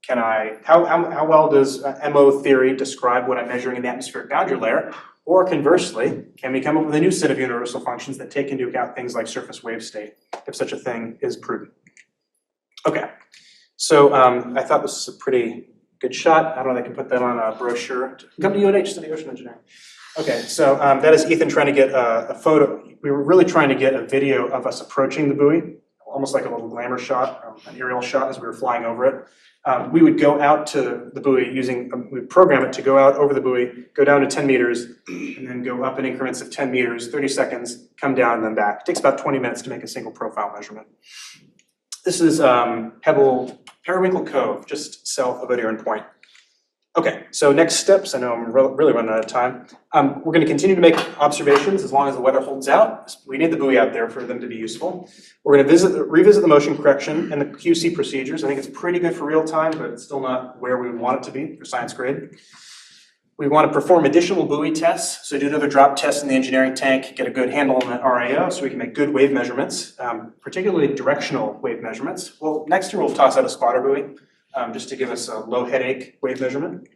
how well does MO theory describe what I'm measuring in the atmospheric boundary layer? Or conversely, can we come up with a new set of universal functions that take into account things like surface wave state, if such a thing is prudent? Okay, so I thought this was a pretty good shot. I don't know if I can put that on a brochure. Come to UNH, study ocean engineering. Okay, so that is Ethan trying to get a photo. We were really trying to get a video of us approaching the buoy, almost like a little glamour shot, an aerial shot as we were flying over it. We would go out to the buoy we'd program it to go out over the buoy, go down to 10 meters, and then go up in increments of 10 meters, 30 seconds, come down and then back. It takes about 20 minutes to make a single profile measurement. This is Periwinkle Cove, just south of Odiron Point. Okay, so next steps, I know I'm really running out of time. We're gonna continue to make observations as long as the weather holds out. We need the buoy out there for them to be useful. We're gonna revisit the motion correction and the QC procedures. I think it's pretty good for real time, but it's still not where we want it to be for science grade. We wanna perform additional buoy tests, so do another drop test in the engineering tank, get a good handle on that RAO so we can make good wave measurements, particularly directional wave measurements. Well, next year we'll toss out a spotter buoy, just to give us a low headache wave measurement.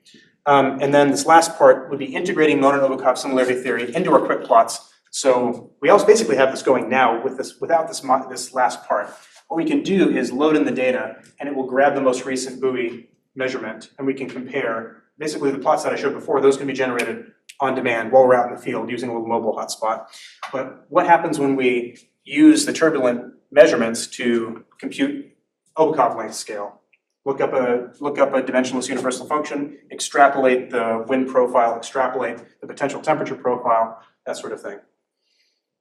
And then this last part would be integrating Mono-Novikov similarity theory into our quick plots. So we also basically have this going now without this last part. What we can do is load in the data and it will grab the most recent buoy measurement and we can compare. Basically the plots that I showed before, those can be generated on demand while we're out in the field using a little mobile hotspot. But what happens when we use the turbulent measurements to compute Obakov length scale? Look up a dimensionless universal function, extrapolate the wind profile, extrapolate the potential temperature profile, that sort of thing.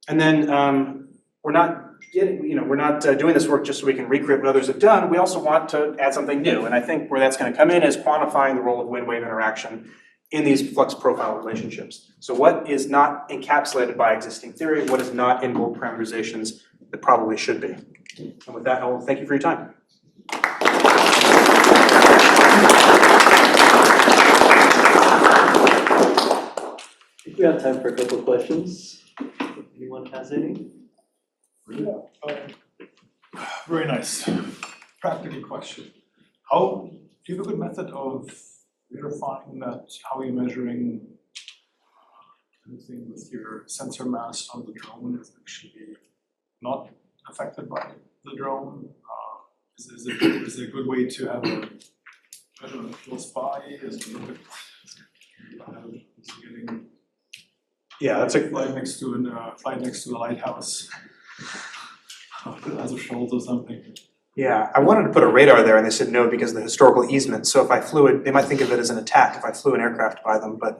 And then we're not doing this work just so we can recreate what others have done. We also want to add something new. And I think where that's going to come in is quantifying the role of wind-wave interaction in these flux profile relationships. So what is not encapsulated by existing theory, what is not in bulk parameterizations that probably should be. And with that, I will thank you for your time. I think we have time for a couple of questions. If anyone has any? Very nice. Practical question. Do you have a good method of verifying that how you're measuring anything with your sensor mass on the drone is actually not affected by the drone? Is it a good way to have a measurement close by? Is it a bit getting Yeah, that's a fly next to a lighthouse as a shoals or something? Yeah, I wanted to put a radar there and they said no because of the historical easement. So if I flew it, they might think of it as an attack if I flew an aircraft by them. But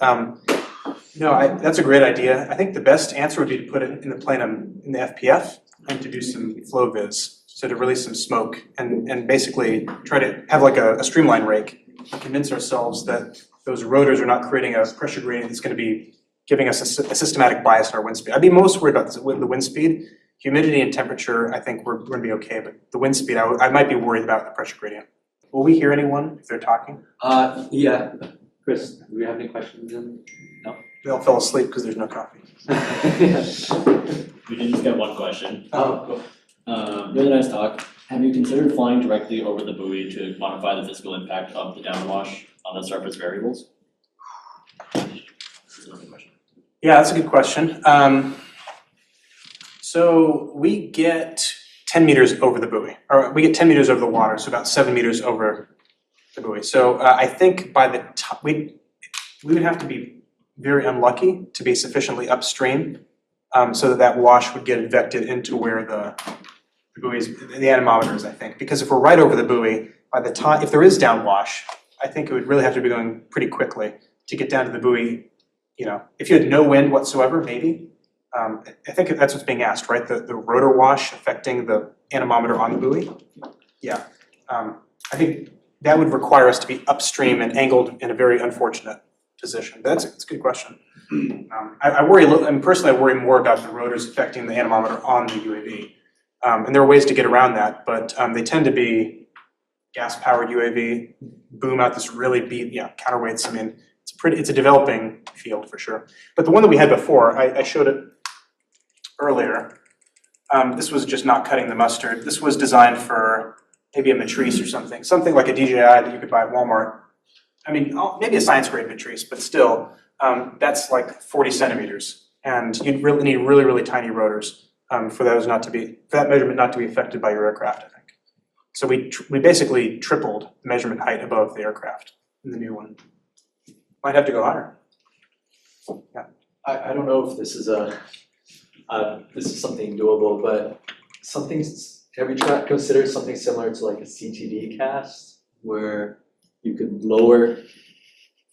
no, that's a great idea. I think the best answer would be to put it in the plenum in the FPF and to do some flow viz. So to release some smoke and basically try to have like a streamline rake and convince ourselves that those rotors are not creating a pressure gradient that's going to be giving us a systematic bias in our wind speed. I'd be most worried about the wind speed. Humidity and temperature, I think we're going to be okay, but the wind speed, I might be worried about the pressure gradient. Will we hear anyone if they're talking? Yeah. Chris, do we have any questions? No? They all fell asleep because there's no coffee. We did just get one question. Oh, cool. Really nice talk. Have you considered flying directly over the buoy to quantify the physical impact of the downwash on the surface variables? This is another question. Yeah, that's a good question. So we get 10 meters over the buoy, or we get 10 meters over the water, so about 7 meters over the buoy. So I think by the time we would have to be very unlucky to be sufficiently upstream so that wash would get advected into where the buoy is, the anemometer is, I think. Because if we're right over the buoy, by the time, if there is downwash, I think it would really have to be going pretty quickly to get down to the buoy. You know, if you had no wind whatsoever, maybe. I think that's what's being asked, right? The rotor wash affecting the anemometer on the buoy. Yeah, I think that would require us to be upstream and angled in a very unfortunate position. That's a good question. I worry a little, and personally I worry more about the rotors affecting the anemometer on the UAV. And there are ways to get around that, but they tend to be gas-powered UAV, boom out this really counterweights. I mean, it's a developing field for sure. But the one that we had before, I showed it earlier. This was just not cutting the mustard. This was designed for maybe a matrice or something like a DJI that you could buy at Walmart. I mean, maybe a science grade matrice, but still, that's like 40 centimeters. And you'd really need really, really tiny rotors for that measurement not to be affected by your aircraft, I think. So we basically tripled the measurement height above the aircraft in the new one. Might have to go higher. Yeah. I don't know if this is something doable, but have you considered something similar to like a CTD cast where you could lower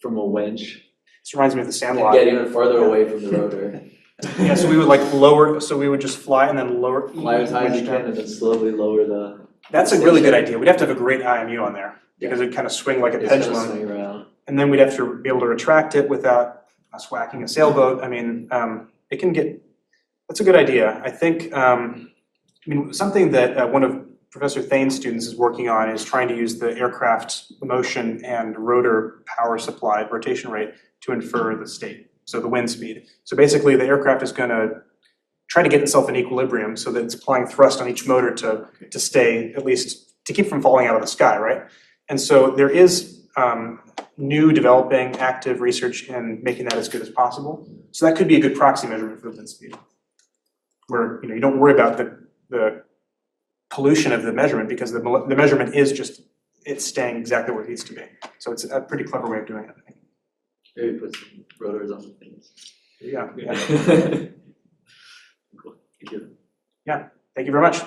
from a winch This reminds me of the and Sandlot. get even farther away from the rotor? Yeah, so we would like lower, so we would just fly and then lower. Fly as high as you can and then slowly lower the. That's a really good idea. We'd have to have a great IMU on there because it'd kind of swing like a It's gonna pendulum. swing around. And then we'd have to be able to retract it without us whacking a sailboat. I mean, it can get, that's a good idea. I think, something that one of Professor Thane's students is working on is trying to use the aircraft motion and rotor power supply rotation rate to infer the state, so the wind speed. So basically the aircraft is gonna try to get itself in equilibrium so that it's applying thrust on each motor to stay, at least, to keep from falling out of the sky, right? And so there is new developing active research in making that as good as possible. So that could be a good proxy measurement for the wind speed, where you don't worry about the pollution of the measurement because the measurement is just, it's staying exactly where it needs to be. So it's a pretty clever way of doing it, I think. Maybe put some rotors on the things. Yeah. Cool. Thank you. Thank you very much.